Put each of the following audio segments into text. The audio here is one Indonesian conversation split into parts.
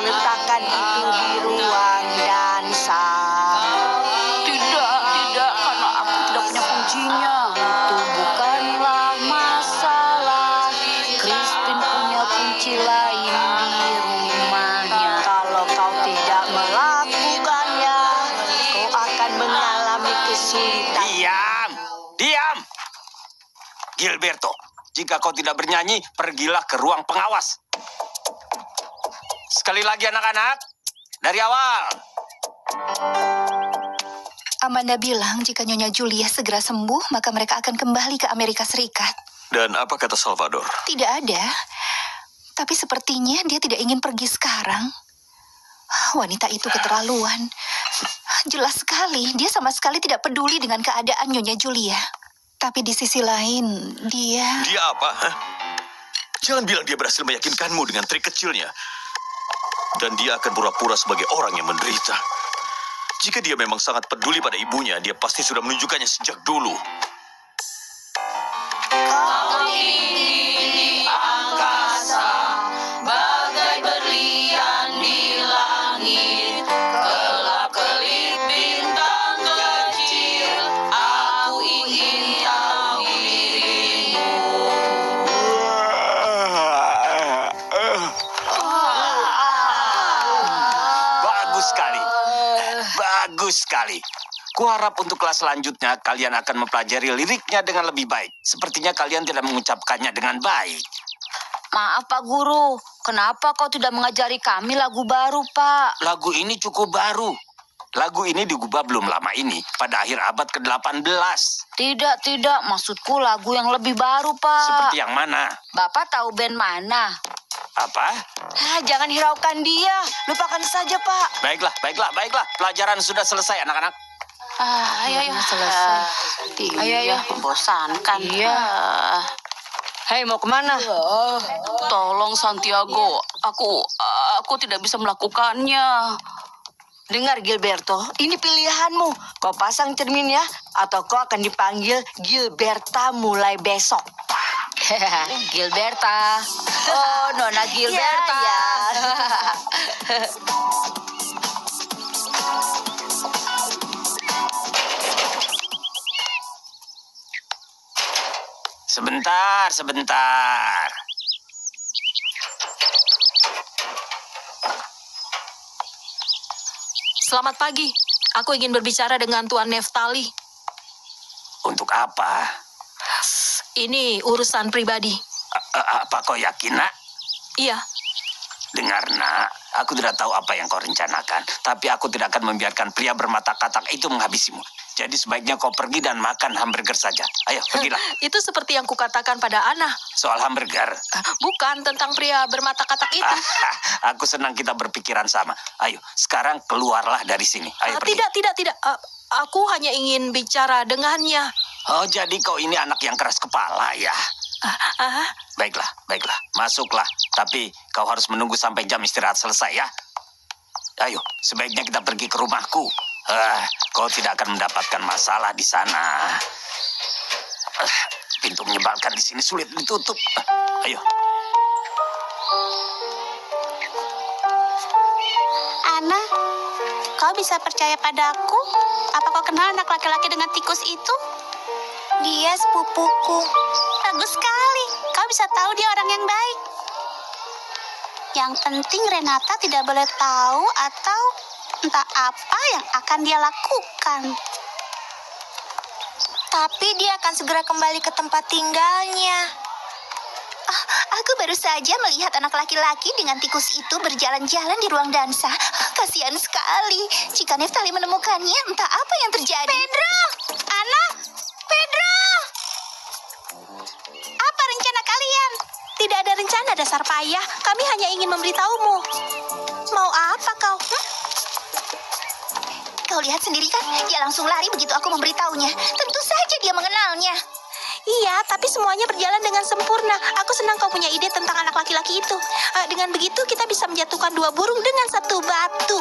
letakkan itu di ruang dansa. Tidak, karena aku tidak punya kuncinya. Itu bukanlah masalah. Christine punya kunci lain di rumahnya. Kalau kau tidak melakukannya, kau akan mengalami kesulitan. Diam! Gilberto, jika kau tidak bernyanyi, pergilah ke ruang pengawas. Sekali lagi anak-anak, dari awal. Amanda bilang jika Nyonya Julia segera sembuh, maka mereka akan kembali ke Amerika Serikat. Dan apa kata Salvador? Tidak ada. Tapi sepertinya dia tidak ingin pergi sekarang. Wanita itu keterlaluan. Jelas sekali, dia sama sekali tidak peduli dengan keadaan Nyonya Julia. Tapi di sisi lain, dia... Dia apa? Hah? Jangan bilang dia berhasil meyakinkanmu dengan trik kecilnya. Dan dia akan pura-pura sebagai orang yang menderita. Jika dia memang sangat peduli pada ibunya, dia pasti sudah menunjukkannya sejak dulu. Bagai berlian di langit, kelap-kelip bintang kecil, aku ingin tahu dirimu. Bagus sekali. Kuharap untuk kelas selanjutnya kalian akan mempelajari liriknya dengan lebih baik. Sepertinya kalian tidak mengucapkannya dengan baik. Maaf Pak Guru, kenapa kau tidak mengajari kami lagu baru Pak? Lagu ini cukup baru. Lagu ini digubah belum lama ini, pada akhir abad ke-18. Tidak, maksudku lagu yang lebih baru Pak. Seperti yang mana? Bapak tahu band mana? Apa? Jangan hiraukan dia, lupakan saja Pak. Baiklah. Pelajaran sudah selesai anak-anak. Ayo. Selesai. Ayo. Membosankan. Iya. Hei, mau kemana? Tolong Santiago, aku tidak bisa melakukannya. Dengar Gilberto, ini pilihanmu. Kau pasang cerminnya, atau kau akan dipanggil Gilberta mulai besok. Gilberta. Oh, Nona Gilberta. Ya. Sebentar. Selamat pagi. Aku ingin berbicara dengan Tuan Neftali. Untuk apa? Ini urusan pribadi. Apa kau yakin, Nak? Iya. Dengar, Nak. Aku tidak tahu apa yang kau rencanakan. Tapi aku tidak akan membiarkan pria bermata katak itu menghabisimu. Jadi sebaiknya kau pergi dan makan hamburger saja. Ayo, pergilah. Itu seperti yang kukatakan pada Ana. Soal hamburger. Bukan tentang pria bermata katak itu. Aku senang kita berpikiran sama. Ayo, sekarang keluarlah dari sini. Ayo pergi. Tidak. Aku hanya ingin bicara dengannya. Oh, jadi kau ini anak yang keras kepala ya? Baiklah. Masuklah. Tapi kau harus menunggu sampai jam istirahat selesai ya. Ayo, sebaiknya kita pergi ke rumahku. Kau tidak akan mendapatkan masalah di sana. Pintu menyebalkan di sini sulit ditutup. Ayo. Ana, kau bisa percaya padaku? Apa kau kenal anak laki-laki dengan tikus itu? Dia sepupuku. Bagus sekali. Kau bisa tahu dia orang yang baik. Yang penting Renata tidak boleh tahu atau entah apa yang akan dia lakukan. Tapi dia akan segera kembali ke tempat tinggalnya. Aku baru saja melihat anak laki-laki dengan tikus itu berjalan-jalan di ruang dansa. Kasihan sekali. Jika Neftali menemukannya, entah apa yang terjadi. Pedro! Ana! Pedro! Apa rencana kalian? Tidak ada rencana, dasar payah. Kami hanya ingin memberitahumu. Mau apa kau? Kau lihat sendiri kan, dia langsung lari begitu aku memberitahunya. Tentu saja dia mengenalnya. Iya, tapi semuanya berjalan dengan sempurna. Aku senang kau punya ide tentang anak laki-laki itu. Dengan begitu, kita bisa menjatuhkan 2 burung dengan 1 batu.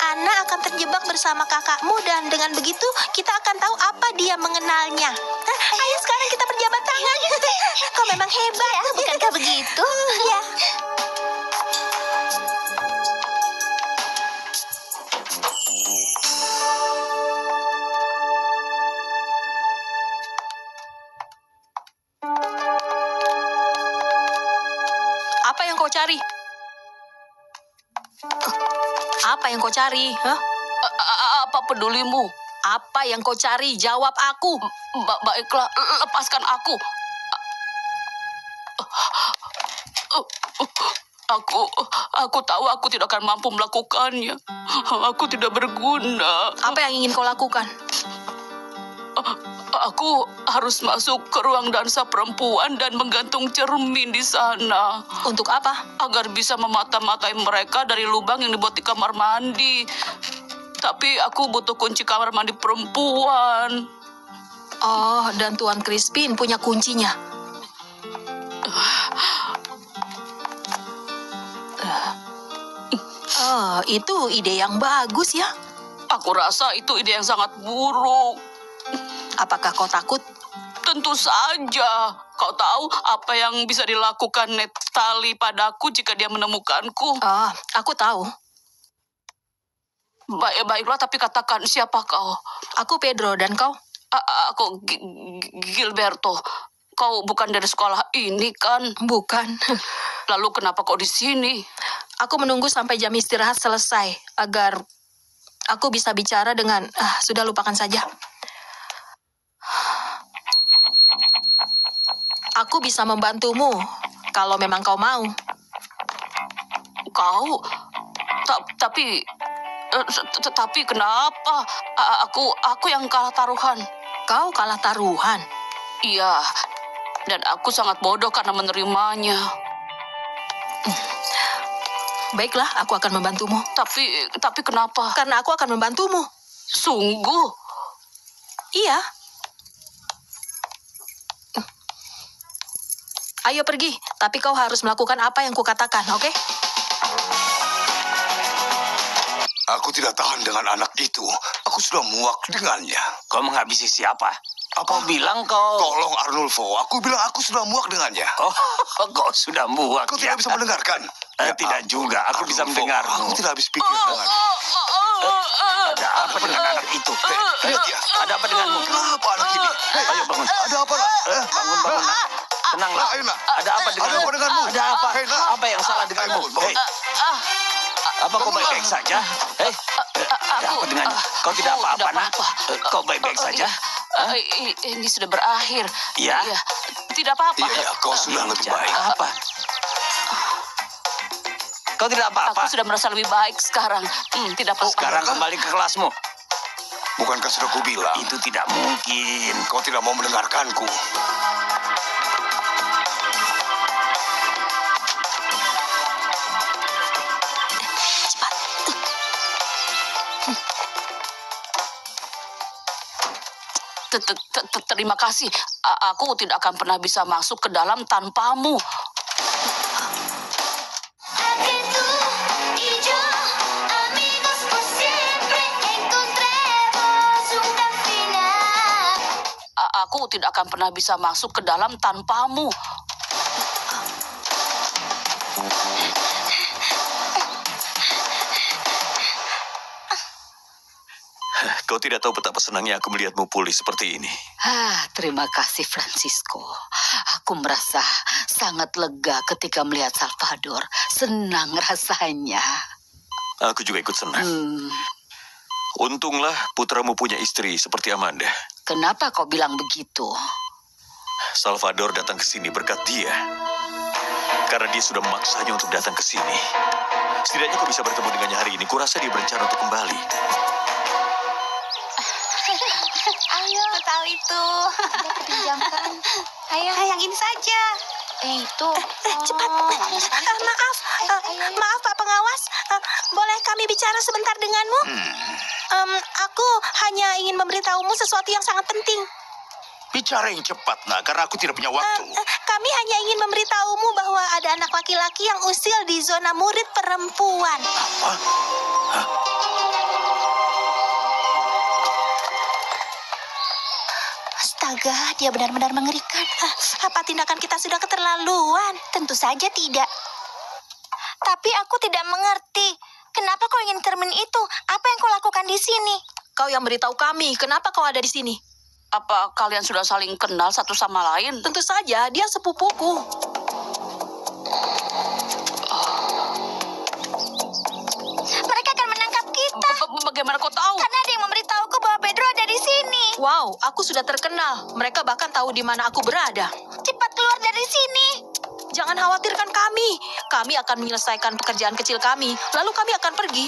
Ana akan terjebak bersama kakakmu, dan dengan begitu, kita akan tahu apa dia mengenalnya. Ayo sekarang kita berjabat tangan. Kau memang hebat. Ya, bukankah begitu? Ya. Apa yang kau cari? Hah? Apa pedulimu? Apa yang kau cari? Jawab aku. Baiklah, lepaskan aku. Aku tahu aku tidak akan mampu melakukannya. Aku tidak berguna. Apa yang ingin kau lakukan? Aku harus masuk ke ruang dansa perempuan dan menggantung cermin di sana. Untuk apa? Agar bisa memata-matai mereka dari lubang yang dibuat di kamar mandi. Tapi aku butuh kunci kamar mandi perempuan. Oh, dan Tuan Crispin punya kuncinya. Itu ide yang bagus ya. Aku rasa itu ide yang sangat buruk. Apakah kau takut? Tentu saja. Kau tahu apa yang bisa dilakukan Netali padaku jika dia menemukanku? Aku tahu. Baiklah, tapi katakan siapa kau? Aku Pedro, dan kau? Aku Gilberto. Kau bukan dari sekolah ini kan? Bukan. Lalu kenapa kau di sini? Aku menunggu sampai jam istirahat selesai agar aku bisa bicara dengan... sudah lupakan saja. Aku bisa membantumu kalau memang kau mau. Kau? Tapi kenapa? Aku yang kalah taruhan. Kau kalah taruhan? Iya, dan aku sangat bodoh karena menerimanya. Baiklah, aku akan membantumu. Tapi kenapa? Karena aku akan membantumu. Sungguh? Iya. Ayo pergi, tapi kau harus melakukan apa yang kukatakan, oke? Aku tidak tahan dengan anak itu. Aku sudah muak dengannya. Kau menghabisi siapa? Apa? Kau bilang kau... Tolong Arnulfo, aku bilang aku sudah muak dengannya. Oh, kau sudah muak. Kau tidak bisa mendengarkan. Tidak juga, aku bisa Arnulfo, mendengar. Aku tidak habis pikir dengannya. Ada apa dengan anak itu? Lihat ya. Ada apa denganmu? Kenapa anak ini? Ayo bangun. Ada apa nak? Bangun, bangun. Tenanglah. Ayo nak. Ada apa denganmu? Ada apa denganmu? Ada apa? Hei, nak. Apa yang salah denganmu? Ayo, bangun. Apa kau baik-baik saja? Ada apa denganmu? Kau tidak apa-apa, nak? Kau baik-baik saja? Ini sudah berakhir. Iya. Iya, tidak apa-apa. Iya, kau sudah lebih baik. Apa? Kau tidak apa-apa? Aku sudah merasa lebih baik sekarang. Tidak apa-apa. Sekarang kembali ke kelasmu. Bukankah sudah kubilang? Itu tidak mungkin. Kau tidak mau mendengarkanku. Terima kasih. Aku tidak akan pernah bisa masuk ke dalam tanpamu. Aku tidak akan pernah bisa masuk ke dalam tanpamu. Kau tidak tahu betapa senangnya aku melihatmu pulih seperti ini. Terima kasih Francisco. Aku merasa sangat lega ketika melihat Salvador. Senang rasanya. Aku juga ikut senang. Untunglah putramu punya istri seperti Amanda. Kenapa kau bilang begitu? Salvador datang ke sini berkat dia. Karena dia sudah memaksanya untuk datang ke sini. Setidaknya kau bisa bertemu dengannya hari ini. Kurasa dia berencana untuk kembali. Ayo, aku tahu itu. Pinjamkan. Ayo. Yang ini saja. Itu. Cepat. Maaf Pak Pengawas. Boleh kami bicara sebentar denganmu? Aku hanya ingin memberitahumu sesuatu yang sangat penting. Bicara yang cepat, nak, karena aku tidak punya waktu. Kami hanya ingin memberitahumu bahwa ada anak laki-laki yang usil di zona murid perempuan. Apa? Hah? Astaga, dia benar-benar mengerikan. Apa tindakan kita sudah keterlaluan? Tentu saja tidak. Tapi aku tidak mengerti. Kenapa kau ingin cermin itu? Apa yang kau lakukan di sini? Kau yang beritahu kami, kenapa kau ada di sini? Apa kalian sudah saling kenal satu sama lain? Tentu saja, dia sepupuku. tahu, aku sudah terkenal. Mereka bahkan tahu di mana aku berada. Cepat keluar dari sini. Jangan khawatirkan kami. Kami akan menyelesaikan pekerjaan kecil kami, lalu kami akan pergi.